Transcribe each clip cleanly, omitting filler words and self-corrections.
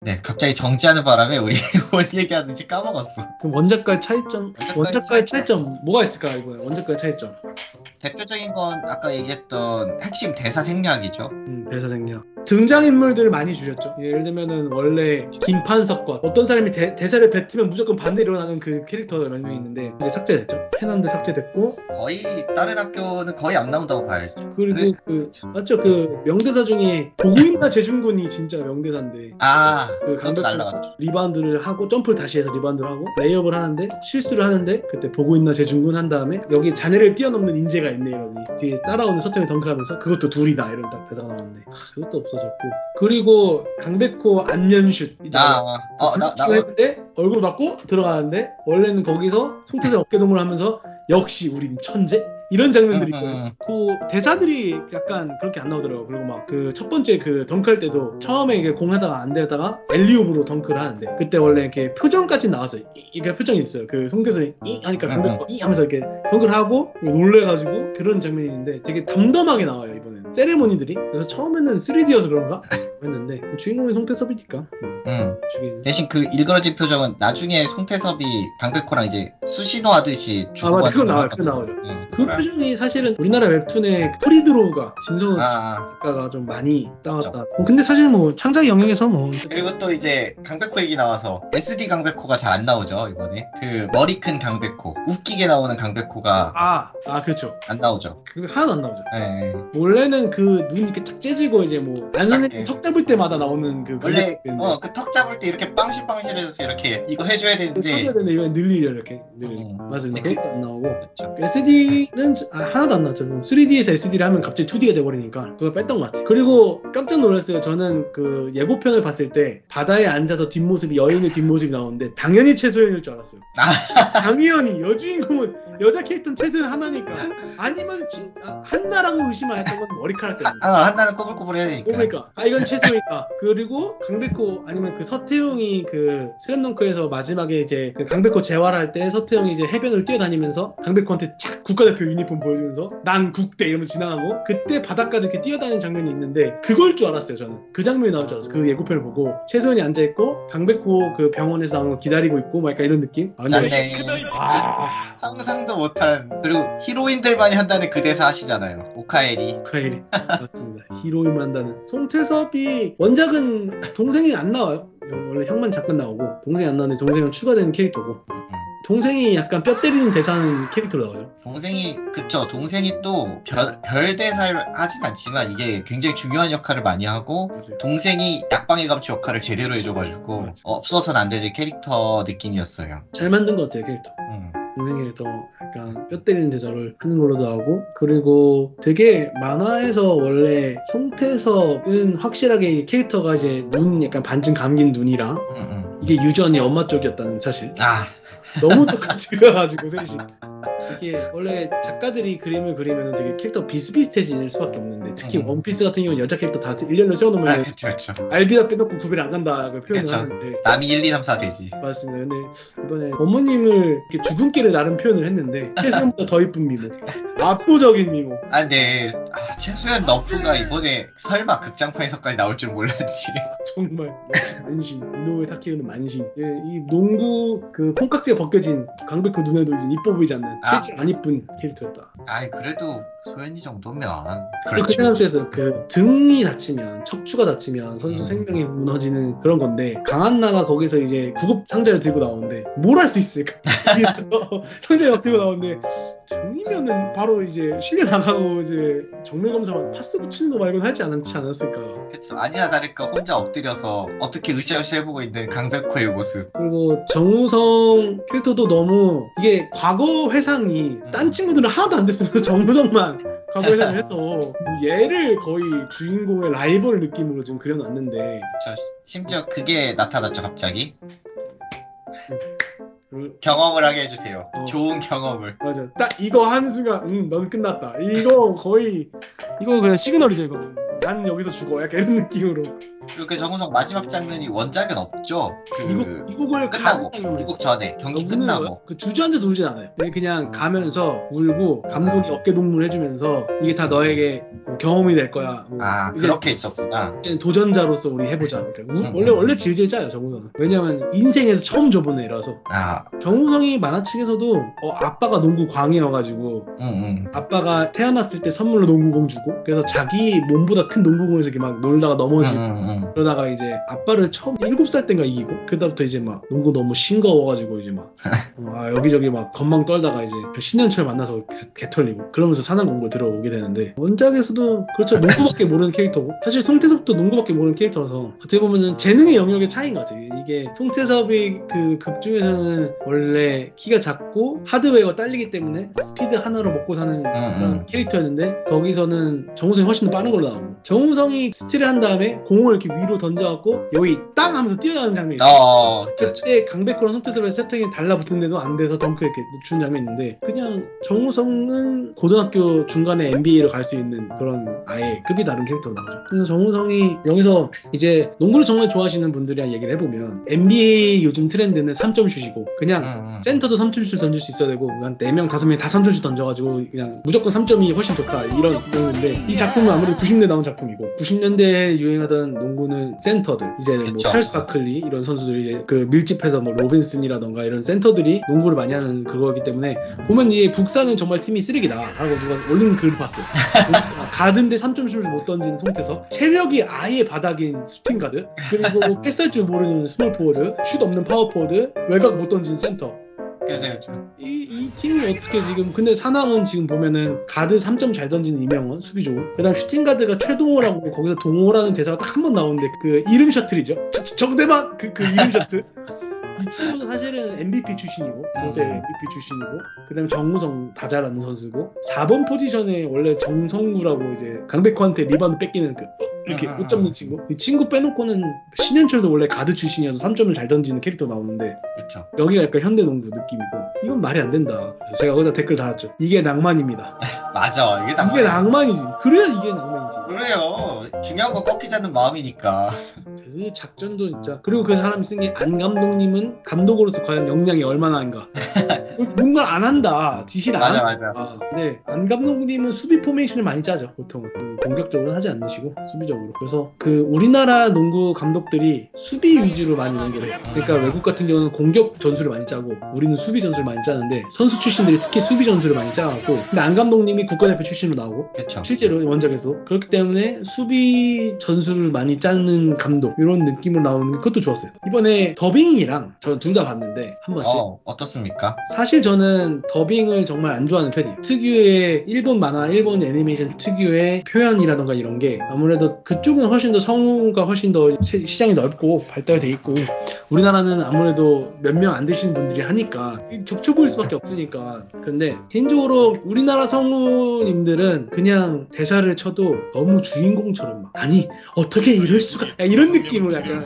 네, 갑자기 정지하는 바람에 우리 뭔 얘기하는지 까먹었어. 그럼 원작과의 차이점, 원작과의 차이점. 차이점 뭐가 있을까 이번에 원작과의 차이점. 대표적인 건 아까 얘기했던 핵심 대사 생략이죠. 대사 생략. 등장인물들을 많이 줄였죠. 예를 들면은 원래 김판석과 어떤 사람이 대사를 뱉으면 무조건 반대 일어나는 그 캐릭터가 몇 명 있는데 이제 삭제됐죠. 해남도 삭제됐고 거의 다른 학교는 거의 안 나온다고 봐야죠. 그리고 맞죠, 그 명대사 중에 보고있나 재중군이 진짜 명대사인데 그것도 강백호 날라갔죠. 리바운드를 하고 점프를 다시 해서 리바운드를 하고 레이업을 하는데 실수를 하는데 그때 보고있나 재중군 한 다음에 여기 자네를 뛰어넘는 인재가 있네 이러니 뒤에 따라오는 서태웅이 덩크하면서 그것도 둘이다 이런 딱 대사가 나오는데 그것도 없어졌고 그리고 강백호 안면슛 했는데 얼굴 맞고 들어가는데 원래는 거기서 송태섭 어깨동무를 하면서 역시 우린 천재? 이런 장면들이 있고요. 또 대사들이 약간 그렇게 안 나오더라고요. 그리고 막 그 첫 번째 그 덩크할 때도 처음에 이게 공 하다가 안 되다가 엘리옵으로 덩크를 하는데 그때 원래 이렇게 표정까지 나왔어요. 이게 표정이 있어요. 그 송태섭이 이 하니까 강백호가 이 하면서 이렇게 덩크를 하고 놀래가지고 그런 장면이 있는데 되게 덤덤하게 나와요 이번엔. 세레모니들이. 그래서 처음에는 3D여서 그런가 했는데 주인공이 송태섭이니까. 대신 그 일그러진 표정은 나중에 송태섭이 강백호랑 이제 수신호 하듯이 맞아. 그거 나와요. 그 표정이 사실은 우리나라 웹툰의 프리드로우가 진성우 작가가 좀 많이 따왔다. 근데 사실 뭐 창작의 영역에서 뭐 그리고 또 이제 강백호 얘기 나와서 SD 강백호가 잘 안 나오죠 이번에. 그 머리 큰 강백호 웃기게 나오는 강백호가 그렇죠. 안 나오죠. 그게 하나도 안 나오죠. 네. 원래는 그 눈 이렇게 탁 째지고 이제 뭐 안선생 턱 잡을 때마다 나오는 그 원래 그 턱 잡을 때 이렇게 빵실빵실해져서 이렇게 이거 해줘야 되는데 쳐줘야 되는데 이건 늘리죠 이렇게 맞습니다. 그것도 안 나오고 그렇죠. SD는 하나도 안 나왔죠. 3D에서 SD를 하면 갑자기 2D가 돼버리니까 그걸 뺐던 것 같아요. 그리고 깜짝 놀랐어요. 저는 그 예고편을 봤을 때 바다에 앉아서 뒷모습이 여인의 뒷모습이 나오는데 당연히 최소연일 줄 알았어요. 당연히 여주인공은 여자 캐릭터는 최소연 하나니까 아니면 한나라고 의심하였던 건 머리카락 때문에 한나는 꼬불꼬불해야 되니까 그러니까 이건 최소연이다. 그리고 강백호 아니면 그 서태웅이 그 슬램덩크에서 마지막에 이제 그 강백호 재활할 때 서태웅이 이제 해변을 뛰어다니면서 강백호한테 착 국가대표 유니폼 보여주면서 난 국대 이러면서 지나가고 그때 바닷가를 이렇게 뛰어다니는 장면이 있는데 그걸 줄 알았어요. 저는 그 장면이 나올 줄 알았어요. 그 예고편을 보고 최소연이 앉아있고 강백호 그 병원에서 나오는 거 기다리고 있고 막 약간 이런 느낌. 상상도 못한. 그리고 히로인들만이 한다는 그 대사 하시잖아요. 오카에리 맞습니다. 히로인만 한다는. 송태섭이 원작은 동생이 안 나와요. 원래 형만 잠깐 나오고 동생이 안 나오는데 동생은 추가되는 캐릭터고 동생이 약간 뼈 때리는 대사는 캐릭터로 나와요. 동생이 또 별 대사를 하진 않지만 이게 굉장히 중요한 역할을 많이 하고 맞아요. 동생이 약방의 감초 역할을 제대로 해줘가지고 없어서는 안 되는 캐릭터 느낌이었어요. 잘 만든 것 같아요 캐릭터. 동생이 더 약간 뼈 때리는 대사를 하는 걸로도 나오고 그리고 되게 만화에서 원래 송태섭은 확실하게 캐릭터가 이제 눈 약간 반쯤 감긴 눈이랑 이게 유전이 엄마 쪽이었다는 사실. 너무 똑같이 그려가지고 셋이 이게 원래 작가들이 그림을 그리면 되게 캐릭터 비슷비슷해질 수밖에 없는데 특히 원피스 같은 경우는 여자 캐릭터 다 일렬로 세워놓으면 그쵸. 알비다 빼놓고 구별 안 간다 표현을 하는데 남이 1, 2, 3, 4 되지. 맞습니다. 근데 이번에 어머님을 이렇게 주근깨를 나름 표현을 했는데 최소연보다 더 이쁜 미모 압도적인 미모. 네. 최소연 너프가 이번에 설마 극장판에서까지 나올 줄 몰랐지. 정말 만신 이노우에 타케우는 만신. 이 농구 그 콩깍지가 벗겨진 강백호 눈에도 이제 이뻐 보이지 않는 실제로 안 이쁜 캐릭터였다. 그래도 소연이 정도면 그리고 그 생각에서 그 등이 다치면 척추가 다치면 선수 생명이 무너지는 그런 건데 강한나가 거기서 이제 구급 상자를 들고 나오는데 뭘 할 수 있을까? 상자를 막 들고 나오는데 등이면은 바로 이제 실려 나가고 이제 정밀 검사만 파스 붙이는 거 말고는 하지 않았을까? 그쵸. 아니나 다를까 혼자 엎드려서 어떻게 으쌰으쌰 해보고 있는 강백호의 모습. 그리고 정우성 캐릭터도 너무 이게 과거 회상이 딴 친구들은 하나도 안 됐으면서 정우성만 과거 회상을 해서 뭐 얘를 거의 주인공의 라이벌 느낌으로 지금 그려놨는데 심지어 그게 나타났죠 갑자기. 경험을 하게 해주세요. 좋은 경험을. 맞아. 딱 이거 하는 순간 넌 끝났다. 이거 그냥 시그널이죠 이거. 난 여기서 죽어. 약간 이런 느낌으로. 그리고 그 정우성 마지막 장면이 원작은 없죠. 그 미국을 끝나고 가는 미국 전에 경기 우는 끝나고. 거야? 그 주저앉아서 울진 않아요. 그냥 가면서 울고 감독이 어깨 동무를 해주면서 이게 다 너에게 경험이 될 거야. 뭐 아 이제 그렇게 있었구나. 도전자로서 우리 해보자. 그러니까 원래 질질 짜요 정우성은. 왜냐면 인생에서 처음 줘보는 애라서. 아, 정우성이 만화책에서도 아빠가 농구 광이어가지고 아빠가 태어났을 때 선물로 농구공 주고 그래서 자기 몸보다 큰 농구공에서 이렇게 막 놀다가 넘어지고 그러다가 이제 아빠를 처음 7살 땐가 이기고 그다음부터 이제 막 농구 너무 싱거워가지고 이제 막 여기저기 막 건망 떨다가 이제 신현철 만나서 개털리고 그러면서 산안공고 들어오게 되는데 원작에서도 그렇죠. 농구밖에 모르는 캐릭터고 사실 송태섭도 농구밖에 모르는 캐릭터라서 어떻게 보면은 재능의 영역의 차이인 것 같아요. 이게 송태섭이 그 극 중에서는 원래 키가 작고 하드웨어가 딸리기 때문에 스피드 하나로 먹고 사는 그런 캐릭터였는데 거기서는 정우성이 훨씬 더 빠른 걸로 나오고 정우성이 스틸을 한 다음에 공을 이렇게 위로 던져갖고 여기 땅 하면서 뛰어가는 장면이 있어요. 그때 강백호랑 송태섭의 세팅이 달라붙는데도 안 돼서 덩크 이렇게 주는 장면이 있는데 그냥 정우성은 고등학교 중간에 NBA로 갈 수 있는 그런 아예 급이 다른 캐릭터로 나오죠. 그래서 정우성이 여기서 이제 농구를 정말 좋아하시는 분들이랑 얘기를 해보면 NBA 요즘 트렌드는 3점슛이고 그냥 센터도 3점슛 던질 수 있어야 되고 한 4명 5명이 다 3점슛 던져가지고 그냥 무조건 3점이 훨씬 좋다 이런 농구인데 이 작품은 아무래도 90년대 나온 작품이고 90년대에 유행하던 농구는 센터들 이제 뭐 찰스 바클리 이런 선수들이 그 밀집해서 뭐 로빈슨이라던가 이런 센터들이 농구를 많이 하는 그거기 때문에 보면 이 북산은 정말 팀이 쓰레기다 하고 누가 올린 글을 봤어요. 가드인데 3점슛을 못 던지는 송태섭 체력이 아예 바닥인 슈팅 가드 그리고 패스할 줄 모르는 스몰 포워드 슛 없는 파워 포워드 외곽 못 던지는 센터 그렇죠. 이 팀이 어떻게 지금 근데 산왕은 지금 보면은 가드 3점 잘 던지는 이명원 수비 좋은 그 다음 슈팅 가드가 최동호라고 거기서 동호라는 대사가 딱 한 번 나오는데 그 이름 셔틀이죠 정대만 그 이름 셔틀 이 친구도 사실은 MVP 출신이고 동대 MVP 출신이고 그 다음에 정우성 다 잘하는 선수고 4번 포지션에 원래 정성구라고 이제 강백호한테 리바운드 뺏기는 그 이렇게 못 잡는 친구 이 친구 빼놓고는 신현철도 원래 가드 출신이어서 3점을 잘 던지는 캐릭터 나오는데 그렇죠. 여기가 약간 현대농구 느낌이고 이건 말이 안 된다. 그래서 제가 거기다 댓글 달았죠. 이게 낭만입니다. 맞아. 이게 낭만이지. 그래야 이게 낭만이지. 그래요. 중요한 건 꺾이지 않는 마음이니까. 그 작전도 진짜. 그리고 그 사람이 쓴 게 안 감독님은 감독으로서 과연 역량이 얼마나인가. 뭔가를 안 한다. 지시를 안 한다. 맞아. 근데 안 감독님은 수비 포메이션을 많이 짜죠. 보통은. 공격적으로 하지 않으시고 수비적으로. 그래서 그 우리나라 농구 감독들이 수비 위주로 많이 농구를 해요. 그러니까 외국 같은 경우는 공격 전술을 많이 짜고 우리는 수비 전술을 많이 짜는데 선수 출신들이 특히 수비 전술을 많이 짜갖고 근데 안 감독님이 국가대표 출신으로 나오고 그쵸. 실제로 원작에서 그렇기 때문에 수비 전술을 많이 짜는 감독 이런 느낌으로 나오는 게 그것도 좋았어요. 이번에 더빙이랑 저는 둘 다 봤는데 한 번씩 어떻습니까? 사실 저는 더빙을 정말 안 좋아하는 편이에요. 특유의 일본 만화, 일본 애니메이션 특유의 표현이라던가 이런 게 아무래도 그쪽은 훨씬 더 성우가 훨씬 더 시장이 넓고 발달돼 있고 우리나라는 아무래도 몇 명 안 되시는 분들이 하니까 겹쳐 보일 수밖에 없으니까. 그런데 개인적으로 우리나라 성우님들은 그냥 대사를 쳐도 너무 주인공처럼 막 아니 어떻게 이럴 수가 이런 느낌으로 약간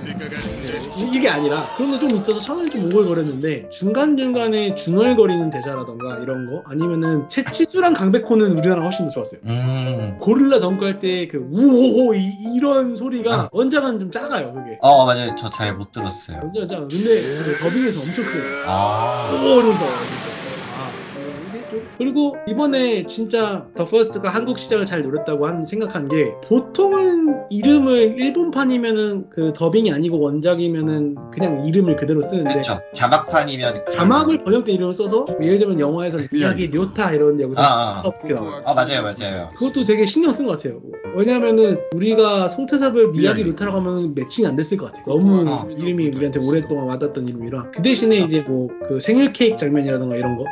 이게 아니라 그런 거 좀 있어서 처음에 좀 오글거렸는데 중간중간에 중얼거리는 대사라던가 이런 거 아니면은 채치수랑 강백호는 우리나라가 훨씬 더 좋았어요. 고릴라 덩크할 때 그 우호호 이런 소리가 원작은 좀 작아요. 그게 맞아요. 저 잘 못 들었어요. 원작은 작아. 근데 더빙에서 엄청 크게 이러면서 진짜 그리고 이번에 진짜 더 퍼스트가 한국 시장을 잘 노렸다고 생각한 게 보통은 이름을 일본판이면은 그 더빙이 아니고 원작이면은 그냥 이름을 그대로 쓰는데 그쵸. 자막판이면 자막을 번역된 이름을 써서 예를 들면 영화에서 미야기 료타 이러는데 여기서 이렇게 나와요. 맞아요. 그것도 되게 신경 쓴 것 같아요. 왜냐면은 우리가 송태섭을 미야기 료타라고 하면 매칭이 안 됐을 것 같아요. 너무 이름이 우리한테 오랫동안 와닿았던 이름이라 그 대신에 이제 뭐 그 생일 케이크 장면이라던가 이런 거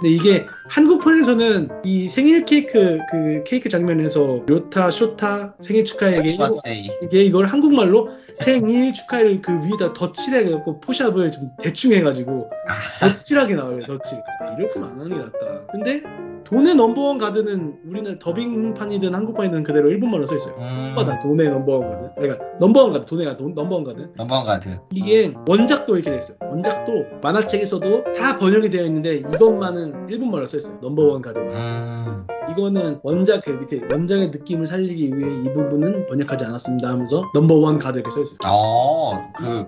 근데 이게 한국판에서는 이 생일 케이크 그 케이크 장면에서 료타 쇼타 생일 축하해 이게 이걸 한국말로 생일 축하해를 그 위에다 덧칠해갖고 포샵을 좀 대충 해가지고 덧칠하게 나와요. 덧칠. 이럴 거면 안 하는 게 낫다. 근데 돈의 넘버원 가드는 우리는 더빙판이든 한국판이든 그대로 일본말로 써있어요. 다 돈의 넘버원 가드. 그러니까 넘버원 가드, 돈의 넘버원 가드. 넘버원 가드. 이게 원작도 이렇게 됐어요. 원작도 만화책에서도 다 번역이 되어 있는데 이것만은 일본말로 써있어요. 넘버원 가드만. 이거는 원작 그 밑에 원작의 느낌을 살리기 위해 이 부분은 번역하지 않았습니다 하면서 넘버 1 가드 이렇게 써있어요.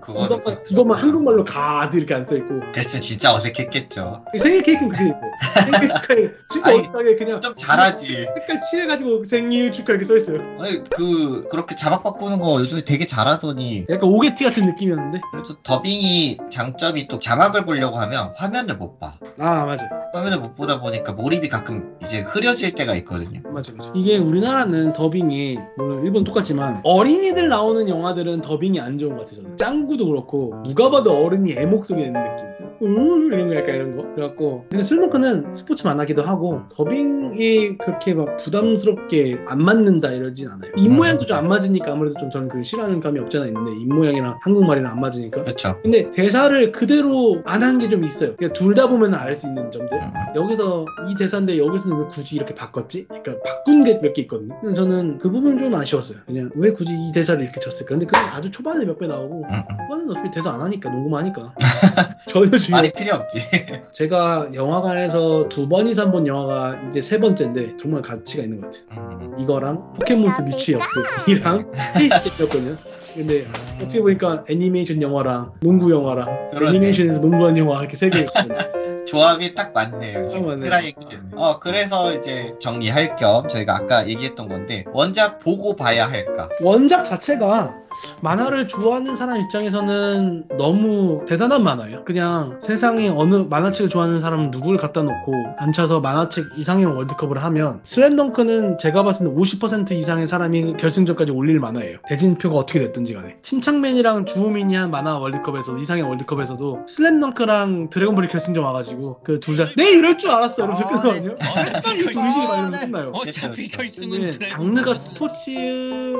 그것만 한국말로 가드 이렇게 안 써있고. 그랬으면 진짜 어색했겠죠. 생일 케이크는 그게 있어요. 생일 축하해. 진짜 어색하게 그냥 좀 잘하지. 색깔 칠해가지고 생일 축하 이렇게 써있어요. 아니 그렇게 자막 바꾸는 거 요즘에 되게 잘하더니. 약간 오게티 같은 느낌이었는데. 그래도 더빙이 장점이 또 자막을 보려고 하면 화면을 못 봐. 아 맞아. 화면을 못 보다 보니까 몰입이 가끔 이제 흐려질 때가 있거든요. 맞아. 이게 우리나라는 더빙이 물론 일본 똑같지만 어린이들 나오는 영화들은 더빙이 안 좋은 것 같아요. 저는. 짱구도 그렇고 누가 봐도 어른이 애 목소리 내는 느낌. 이런 거 약간 이런 거. 그래갖고 근데 슬럼덩크는 스포츠 만화기도 하고 더빙이 그렇게 막 부담스럽게 안 맞는다 이러진 않아요. 입 모양도 좀 안 맞으니까 아무래도 좀 저는 그 싫어하는 감이 없잖아 있는데 입 모양이랑 한국말이랑 안 맞으니까. 그렇죠. 근데 대사를 그대로 안 한 게 좀 있어요. 그냥 둘 다 보면 알 수 있는 점들. 여기서 이 대사인데 여기서는 왜 굳이 이렇게 바꿨지? 그러니까 바꾼 게 몇 개 있거든요. 저는 그 부분 좀 아쉬웠어요. 그냥 왜 굳이 이 대사를 이렇게 쳤을까? 근데 그건 아주 초반에 몇 배 나오고 초반에는 어차피 대사 안 하니까 녹음만 하니까 전혀 말이 필요 없지. 제가 영화관에서 2번 이상 본 영화가 이제 3번째인데 정말 가치가 있는 것 같아요. 이거랑 포켓몬스 뮤치 역습이랑 스테이시였거든요. 근데 어떻게 보니까 애니메이션 영화랑 농구 영화랑 그러네. 애니메이션에서 농구한 영화 이렇게 3개 있거든요. 조합이 딱 맞네요. 딱 맞네요. 트라이앵글. 그래서 이제 정리할 겸 저희가 아까 얘기했던 건데 원작 보고 봐야 할까? 원작 자체가 만화를 좋아하는 사람 입장에서는 너무 대단한 만화예요. 그냥 세상에 어느 만화책을 좋아하는 사람은 누구를 갖다 놓고 앉혀서 만화책 이상형 월드컵을 하면 슬램덩크는 제가 봤을 때 50% 이상의 사람이 결승전까지 올릴 만화예요. 대진표가 어떻게 됐든지 간에. 침착맨이랑 주호민이 한 만화 월드컵에서 이상형 월드컵에서도 슬램덩크랑 드래곤볼이 결승전 와가지고 그 둘 다 네 이럴 줄 알았어 이러면서 끝나거든요. 이 둘이지 막 이러면서 끝나요. 어차피 결승은 근데 장르가 스포츠여서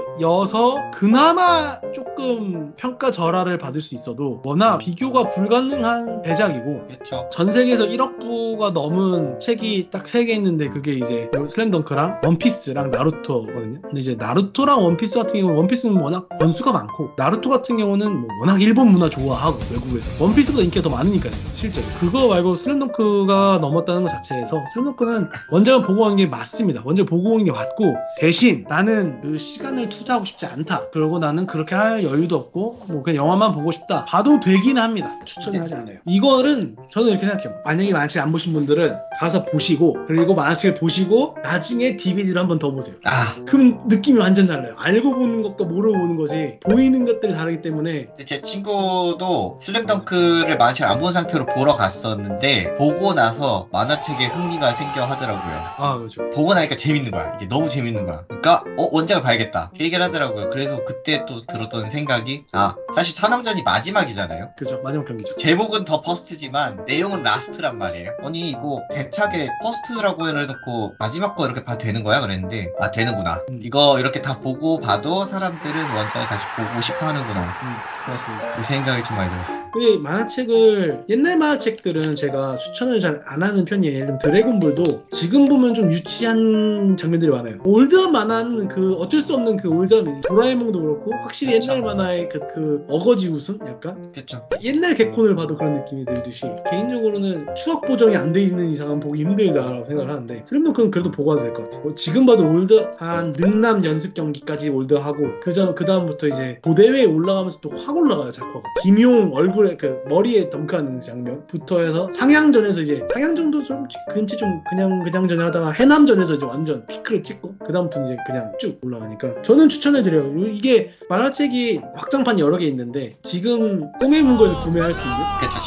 그나마 조금 평가절하를 받을 수 있어도 워낙 비교가 불가능한 대작이고 그렇죠. 전 세계에서 1억 부가 넘은 책이 딱 3개 있는데 그게 이제 슬램덩크랑 원피스랑 나루토거든요. 근데 이제 나루토랑 원피스 같은 경우는 원피스는 워낙 권수가 많고 나루토 같은 경우는 뭐 워낙 일본 문화 좋아하고 외국에서 원피스보다 인기가 더 많으니까요. 실제로 그거 말고 슬램덩크가 넘었다는 것 자체에서 슬램덩크는 원작을 보고 온 게 맞습니다. 원작을 보고 온 게 맞고 대신 나는 그 시간을 투자하고 싶지 않다. 그러고 나는 그렇게 할 여유도 없고 뭐 그냥 영화만 보고 싶다. 봐도 되긴 합니다. 추천을 하지 않아요. 이거는 저는 이렇게 생각해요. 만약에 만화책 안 보신 분들은 가서 보시고 그리고 만화책을 보시고 나중에 DVD를 한 번 더 보세요. 그럼 느낌이 완전 달라요. 알고 보는 것과 모르고 보는 것이 보이는 것들이 다르기 때문에. 제 친구도 슬램덩크를 만화책 안 본 상태로 보러 갔었는데 보고 나서 만화책에 흥미가 생겨 하더라고요. 아 그렇죠. 보고 나니까 재밌는 거야. 이게 너무 재밌는 거야. 그러니까 원작을 봐야겠다. 그 얘기를 하더라고요. 그래서 그때 또 들었던 생각이 사실 산왕전이 마지막이잖아요. 그렇죠. 마지막 경기죠. 제목은 더 퍼스트지만 내용은 라스트란 말이에요. 아니 이거 대차게 퍼스트라고 해놓고 마지막 거 이렇게 봐도 되는 거야? 그랬는데 되는구나. 이거 이렇게 다 보고 봐도 사람들은 원작을 다시 보고 싶어 하는구나. 맞습니다. 그 생각이 좀 많이 들었어요. 근데 만화책을 옛날 만화책들은 제가 추천을 잘 안 하는 편이에요. 예를 들면 드래곤볼도 지금 보면 좀 유치한 장면들이 많아요. 올드한 만화는 그 어쩔 수 없는 그 올드함이 도라에몽도 그렇고 확실히 옛날 만화의 그 어거지 웃음 약간 그렇죠. 옛날 개콘을 봐도 그런 느낌이 들듯이 개인적으로는 추억 보정이 안 돼 있는 이상은 보기 힘들다라고 생각을 하는데 슬램덩크는 그래도 보고 와도 될 것 같아요. 지금 봐도 올드한 능남 연습 경기까지 올드하고 그 다음부터 이제 고대회에 올라가면서 또 확 올라가요. 작화가 김용 얼굴에 그 머리에 덩크하는 장면부터 해서 상향전에서 이제 상향전도 좀 근처 좀 그냥 전에 하다가 해남전에서 이제 완전 피크를 찍고 그 다음부터 이제 그냥 쭉 올라가니까 저는 추천을 드려요. 이게 만화책이 확장판 여러 개 있는데 지금 꼬밀문고에서 구매할 수 있는 그렇죠.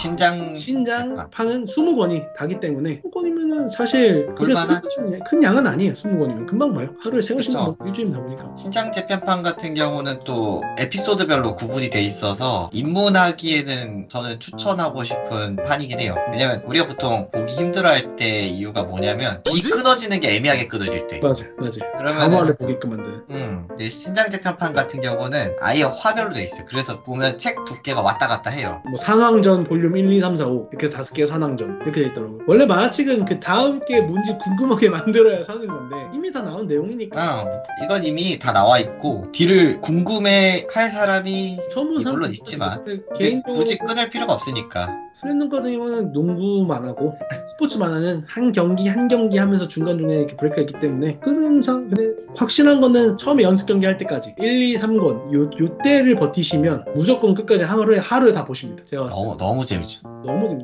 신장판은 20권이 다기 때문에 20권이면은 사실 볼만한 큰 양은 아니에요. 20권이면 금방 봐요. 하루에 3권씩 그쵸. 일주일 다 보니까. 신장 재편판 같은 경우는 또 에피소드별로 구분이 돼 있어서 입문하기에는 저는 추천하고 싶은 판이긴 해요. 왜냐면 우리가 보통 보기 힘들어할 때 이유가 뭐냐면 이 끊어지는 게 애매하게 끊어질 때. 맞아요. 그러면 가마를 보게끔 만드는. 신장 재편판 같은 경우는 보면은 아예 화별로 돼 있어요. 그래서 보면 책 두께가 왔다 갔다 해요. 뭐 산왕전 볼륨 1, 2, 3, 4, 5 이렇게 5개가 산왕전 이렇게 돼 있더라고요. 원래 만화책은 그 다음 게 뭔지 궁금하게 만들어야 사는 건데 이미 다 나온 내용이니까. 이건 이미 다 나와 있고 뒤를 궁금해 할 사람이 처음 산 물론 있지만 개인적으로 굳이 끊을 필요가 없으니까. 슬램덩크 같은 경우는 농구 만화고 스포츠 만화는 한 경기 한 경기 하면서 중간중간에 이렇게 브레이크가 있기 때문에 흐름상 근데 확실한 거는 처음에 연습 경기 할 때까지 1, 2, 3권 요 때를 버티시면 무조건 끝까지 하루에 다 보십니다. 제가 봤을 때 너무 재밌죠.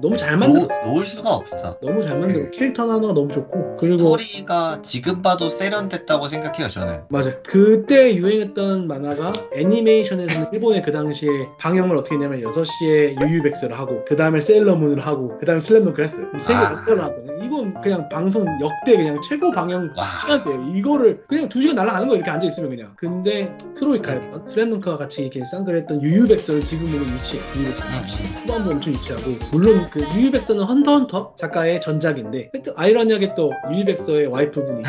너무 잘 만들었어. 놓을 수가 없어. 너무 잘 만들어. 캐릭터 하나가 너무 좋고 그리고 스토리가 지금 봐도 세련됐다고 생각해요 저는. 맞아요. 그때 유행했던 만화가 애니메이션에서는 일본의 그 당시에 방영을 어떻게 했냐면 6시에 유유백서를 하고 그 다음에 세일러문을 하고 그 다음에 슬램덩크를 했어요. 이 세 개 역대를 하거든요. 이건 그냥 방송 역대 그냥 최고 방영 시간대예요. 이거를 그냥 2시간 날아가는 거 이렇게 앉아있으면 그냥. 근데 트로이카였던 슬램덩크와 같이 이렇게 쌍글했던 유유백서를 지금 보면 유치해. 유유백서 역시 후반부 엄청 유치하고 물론 그 유유백서는 헌터 작가의 전작인데 아이러니하게 또 유유백서의 와이프분이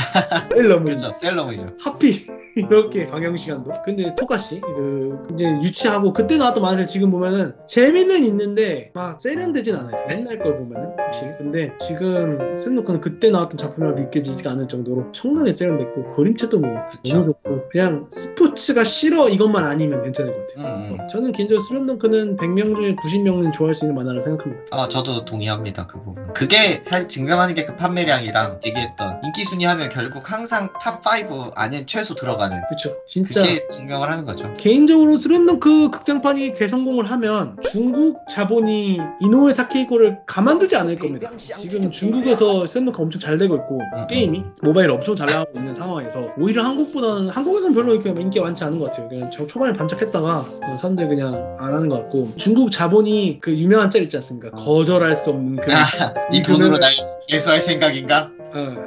세일러문 그렇죠. 셀러문이죠. 하필 이렇게 방영 시간도. 근데 토가시 이제 유치하고 그때 나왔던 만화들 지금 보면은 재미는 있는데 막 세련되진 않아요. 옛날 걸 보면은 확실히. 근데 지금 슬램덩크는 그때 나왔던 작품이라 믿겨지지가 않을 정도로 엄청나게 세련됐고 그림체도 뭐 너무 좋고 그냥 스포츠가 싫어 이것만 아니면 괜찮을 것 같아요. 저는 개인적으로 슬램덩크는 100명 중에 90명은 좋아할 수 있는 만화라 생각합니다. 저도 동의합니다. 그 부분. 그게 사실 증명하는 게 그 판매량이랑 얘기했던 인기 순위 하면 결국 항상 탑5 안에 최소 들어가는. 그쵸. 진짜 그게 증명을 하는 거죠. 개인적으로 슬램덩크 극장판이 대성공을 하면 중국 자본이 이노우에 타케이코를 가만두지 않을 겁니다. 지금 중국에서 슬램덩크 엄청 잘 되고 있고 게임이 모바일 엄청 잘 나가고 있는 상황에서 오히려 한국에서는 별로 이렇게 인기가 많지 않은 것 같아요. 그냥 초반에 반짝했다가 사람들이 그냥 안 하는 것 같고 중국 자본이 그 유명한 짤 있지 않습니까? 거절할 수 없는 그 네 돈으로 날 예수할 생각인가?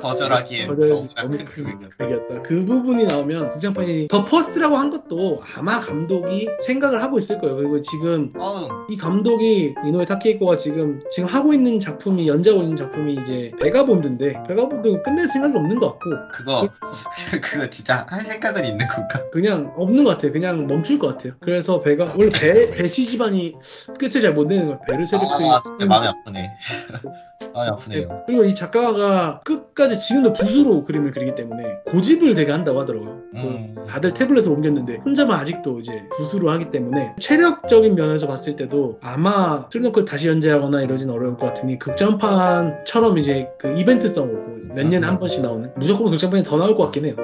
거절하기엔 너무 큰 금액이었다. 그 부분이 나오면 극장판이 더 퍼스트라고 한 것도 아마 감독이 생각을 하고 있을 거예요. 그리고 지금 이 감독이 이노에 타케이코가 지금 하고 있는 작품이 연재하고 있는 작품이 이제 베가본드인데 베가본드 끝낼 생각이 없는 것 같고 그거 진짜 할 생각은 있는 건가? 그냥 없는 것 같아요. 그냥 멈출 것 같아요. 그래서 원래 베시 집안이 끝을 잘 못 내는 거예요. 베르세르크 마음이 아프네. 마음이 아프네요. 그리고 이 작가가 끝까지 지금도 붓으로 그림을 그리기 때문에 고집을 되게 한다고 하더라고요. 다들 태블릿을 옮겼는데 혼자만 아직도 이제 붓으로 하기 때문에 체력적인 면에서 봤을 때도 아마 슬램덩크를 다시 연재하거나 이러진 어려울 것 같으니 극장판처럼 이제 그 이벤트성으로 몇 년에 한 번씩 나오는 무조건 극장판이 더 나올 것 같긴 해요.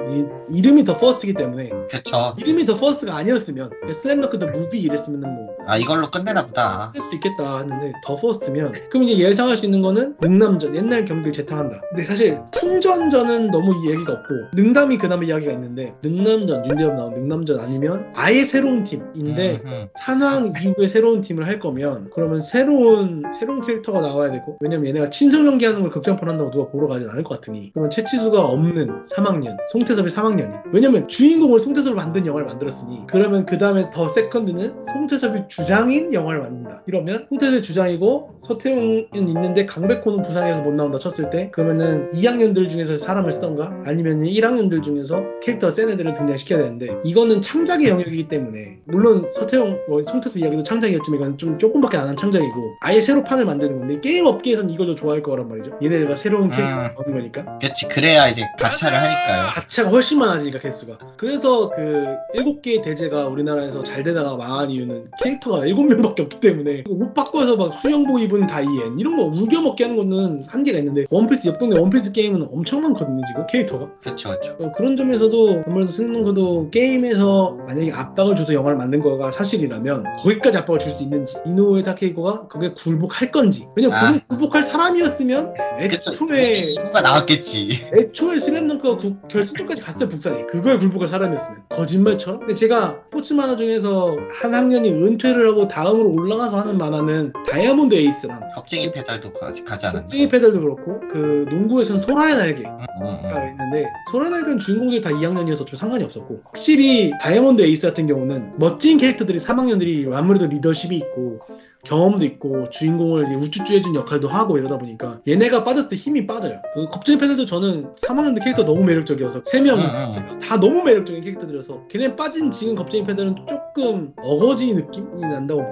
이름이 더 퍼스트이기 때문에. 그쵸. 이름이 더 퍼스트가 아니었으면 슬램덩크 더 무비 이랬으면은 뭐 이걸로 끝내나 보다 할 수도 있겠다 했는데 더 퍼스트면 그럼 이제 예상할 수 있는 거는 능남전 옛날 경기를 재탕한다. 근데 사실 풍전전은 너무 얘기가 없고 능담이 그나마 이야기가 있는데 능남전 윤대엽 나온 능남전 아니면 아예 새로운 팀인데 산왕 이후에 새로운 팀을 할 거면 그러면 새로운 캐릭터가 나와야 되고 왜냐면 얘네가 친선 경기하는 걸 극장판 한다고 누가 보러 가진 않을 것 같으니 그러면 채치수가 없는 3학년 송태섭이 3학년이 왜냐면 주인공을 송태섭을 만든 영화를 만들었으니 그러면 그 다음에 더 세컨드는 송태섭이 주장인 영화를 만든다. 이러면 송태섭이 주장이고 서태웅은 있는데 강백호는 부상해서 못 나온다 쳤을 때 그러면은 2학년들 중에서 사람을 쓰던가 아니면 1학년들 중에서 캐릭터 센 애들을 등장시켜야 되는데 이거는 창작의 영역이기 때문에 물론 서태웅 송태섭 이야기도 창작이었지만 이건 좀 조금밖에 안 한 창작이고 아예 새로 판을 만드는 건데 게임 업계에선 이걸 더 좋아할 거란 말이죠. 얘네들과 새로운 캐릭터가 나오는 거니까. 그렇지. 그래야 이제 가차를 하니까요. 가차가 훨씬 많아지니까 개수가. 그래서 그 7개의 대제가 우리나라에서 잘 되다가 망한 이유는 캐릭터가 7명밖에 없기 때문에 옷 바꿔서 막 수영복 입은 다이앤 이런 거 우겨먹게 하는 거는 한계가 있는데 원피스 옆 동네 원피스 게임은 엄청 많거든요 지금 캐릭터가. 그렇죠. 그런 점에서도 아무래도 슬램덩크도 게임에서 만약에 압박을 줘서 영화를 만든 거가 사실이라면 거기까지 압박을 줄 수 있는지 이노우에 타케이코가 그게 굴복할 건지 왜냐면 그게 굴복할 사람이었으면 애초에 누가 나왔겠지. 애초에 슬램덩크가 결승전까지 갔어요. 북상에 그걸 굴복할 사람이었으면 거짓말처럼. 근데 제가 스포츠 만화 중에서 한 학년이 은퇴를 하고 다음으로 올라가서 하는 만화는 다이아몬드 에이스랑 겁쟁이 페달도 가지 않았나? 겁쟁이 패들도 그렇고 그 농구에서는 소라의 날개가 응. 있는데 소라의 날개는 주인공들이 다 2학년이어서 좀 상관이 없었고 확실히 다이아몬드 에이스 같은 경우는 멋진 캐릭터들이 3학년들이 아무래도 리더십이 있고 경험도 있고 주인공을 우쭈쭈해준 역할도 하고 이러다 보니까 얘네가 빠졌을 때 힘이 빠져요. 그 겁쟁이 패들도 저는 3학년들 캐릭터 너무 매력적이어서 3명 자체가 다 너무 매력적인 캐릭터들이어서 걔네 빠진 지금 겁쟁이 패들은 조금 어거지 느낌이 난다고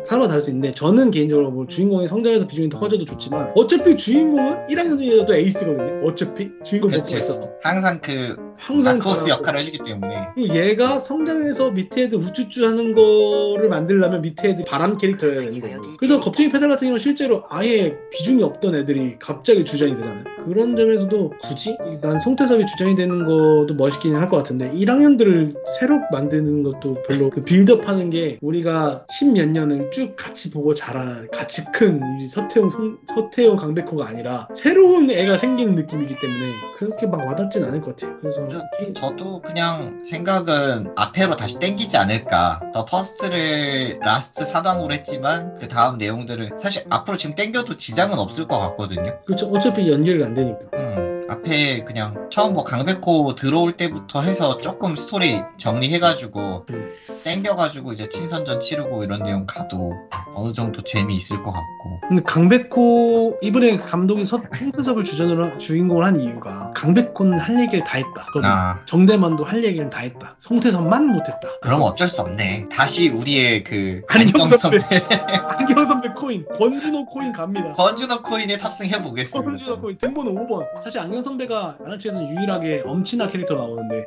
사람마다 다를 수 있는데 저는 개인적으로 뭐 주인공의 성장에서 비중이 더 커져도 좋지만 어차피 주인공은 1학년이라도 에이스거든요. 어차피 주인공 먹고 있어서 항상 다크호스 역할을 해주기 때문에. 그리고 얘가 성장해서 밑에 애들 우쭈쭈 하는 거를 만들려면 밑에 애들 바람 캐릭터여야 되는 거고 그래서 겁쟁이 패들 같은 경우는 실제로 아예 비중이 없던 애들이 갑자기 주장이 되잖아요. 그런 점에서도 굳이 난 송태섭이 주장이 되는 것도 멋있긴 할 것 같은데 1학년들을 새로 만드는 것도 별로 그 빌드업하는 게 우리가 10몇 년을 쭉 같이 보고 자란 같이 큰 이 서태웅 강백호가 아니라 새로운 애가 생기는 느낌이기 때문에 그렇게 막 와닿진 않을 것 같아요. 그래서 저도 그냥 생각은 앞에로 다시 땡기지 않을까. 더 퍼스트를 라스트 사당으로 했지만 그 다음 내용들은 사실 앞으로 지금 땡겨도 지장은 없을 것 같거든요. 그렇죠. 어차피 연결이 안 되니까. 앞에 그냥 처음 뭐 강백호 들어올 때부터 해서 조금 스토리 정리해가지고 땡겨가지고 이제 친선전 치르고 이런 내용 가도 어느 정도 재미있을 것 같고. 근데 강백호 이번에 감독이 송태섭을 주인공을 한 이유가 강백호는 할 얘기를 다 했다. 정대만도 할 얘기는 다 했다. 송태섭만 못했다. 그럼 어쩔 수 없네. 다시 우리의 그 안경 선배 안경 선배 코인 권준호 코인 갑니다. 권준호 코인에 탑승해보겠습니다. 권준호 코인 등번호 5번. 사실 안경 선배가 만화책에서는 유일하게 엄친아 캐릭터 나오는데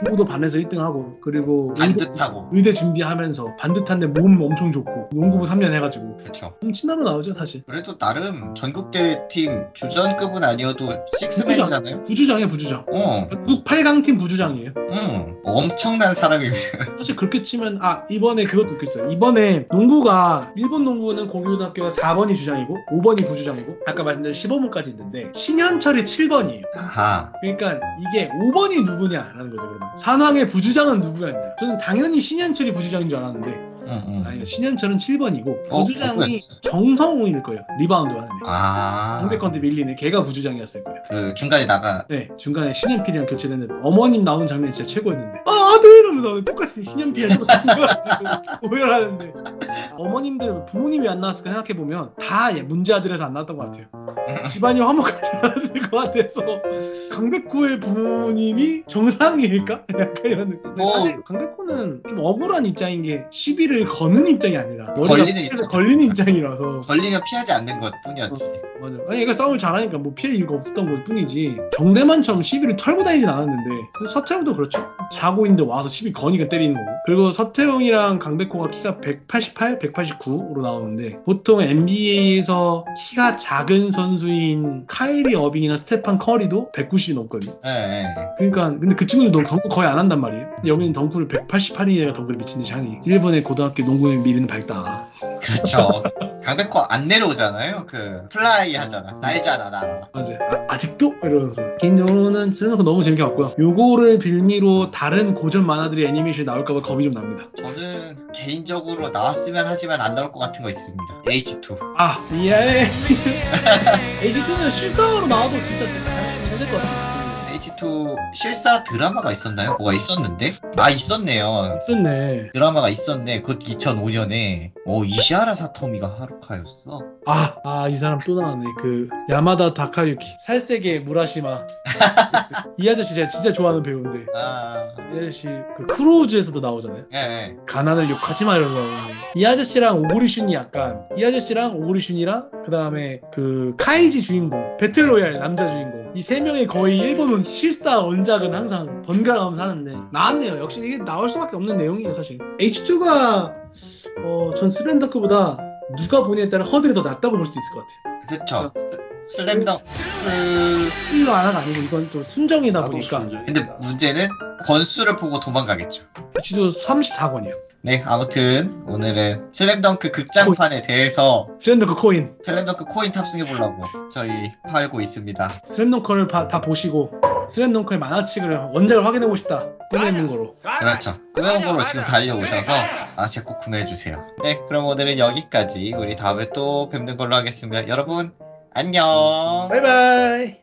농구도 반에서 1등하고 그리고 반듯하고 의대 준비하면서 반듯한데 몸 엄청 좋고 농구부 3년 해가지고 그쵸. 엄친아로 나오죠 사실. 그래도 나름 전국대회팀 주전급은 아니어도 식스맨이잖아요. 부주장이에요 부주장. 8강팀 부주장이에요. 엄청난 사람입니다. 사실 그렇게 치면 이번에 그것도 있겠어요. 이번에 농구가 일본 농구는 공교고등학교가 4번이 주장이고 5번이 부주장이고 아까 말씀드린 15번까지 있는데 신현철이 7번이에요. 아하. 그러니까 이게 5번이 누구냐라는 거죠. 그러면 산왕의 부주장은 누구였냐. 저는 당연히 신현철이 부주장인 줄 알았는데 아니 신현철은 7번이고 부주장이 정성우일 거예요. 리바운드 하는 애. 상대권대 밀리는 걔가 부주장이었을 거예요. 그 중간에 네, 중간에 신현필이랑 교체됐는데 어머님 나오는 장면이 진짜 최고였는데 아들 이러면서 똑같이 신현필이랑 오열하는데 어머님들 부모님이 안 나왔을까 생각해보면 다 문제 아들에서 안 나왔던 것 같아요. 집안이 화목하지 않았을 것 같아서 강백호의 부모님이 정상일까? 약간 이런 느낌. 사실 강백호는 좀 억울한 입장인 게 시비를 거는 입장이 아니라 걸리는 입장이라서 걸리면 피하지 않는 것 뿐이었지. 맞아. 아니 얘가 싸움을 잘하니까 뭐 피할 이유가 없었던 것 뿐이지 정대만처럼 시비를 털고 다니진 않았는데 서태웅도 그렇죠. 자고 있는데 와서 시비 거니까 때리는 거고. 그리고 서태웅이랑 강백호가 키가 188, 189로 나오는데 보통 NBA에서 키가 작은 선수인 카이리 어빙이나 스테판 커리도 190이 넘거든요. 네. 그러니까 근데 그 친구들 덩크 거의 안 한단 말이에요. 근데 여기는 덩크를 188인 애가 덩크를 미친듯이 하니 일본의 고등학교 농구에 미리는 밝다. 그렇죠. 강백호 안 내려오잖아요. 그 플라이 하잖아. 날잖아 나. 맞아요. 아직도? 이러면서. 개인적으로는 슬램덩크 너무 재밌게 봤고요. 요거를 빌미로 다른 고전 만화들이 애니메이션이 나올까봐 겁이 좀 납니다. 저는 개인적으로 나왔으면 하지만 안 나올 것 같은 거 있습니다. H2. 미안해. H2는 실사로 나와도 진짜 잘될 것 같아. H2 실사 드라마가 있었나요? 뭐가 있었는데? 있었네요. 있었네. 드라마가 있었네. 그것도 2005년에. 이시하라 사토미가 하루카였어. 이 사람 또 나왔네. 그 야마다 다카유키, 살색의 무라시마. 이 아저씨 제가 진짜 좋아하는 배우인데. 이 아저씨 그 크로우즈에서도 나오잖아요. 네. 가난을 욕하지마 이러고 나오는데. 이 아저씨랑 오구리슌이 이 아저씨랑 오구리슌이랑 그 다음에 그 카이지 주인공, 배틀로얄 남자 주인공. 이 세 명의 거의 일본은 실사 원작은 항상 번갈아가면서 하는데 나왔네요. 역시 이게 나올 수밖에 없는 내용이에요 사실. H2가 전 슬램덩크보다 누가 보냐에 따라 허들이 더 낮다고 볼 수도 있을 것 같아요. 그쵸. 슬램덩크 C가 하나가 아니고 이건 또 순정이다 보니까. 근데 문제는 권수를 보고 도망가겠죠. H2도 34권이에요. 네, 아무튼 오늘은 슬램덩크 극장판에 대해서 슬램덩크 코인 탑승해보려고 저희 팔고 있습니다. 슬램덩크를 다 보시고 슬램덩크의 만화책을 원작을 확인해보고 싶다. 꾸며놓은 거로. 그렇죠. 꾸며놓은 거로 지금 달려오셔서 만화책 꼭 구매해주세요. 네, 그럼 오늘은 여기까지. 우리 다음에 또 뵙는 걸로 하겠습니다. 여러분 안녕. 바이바이.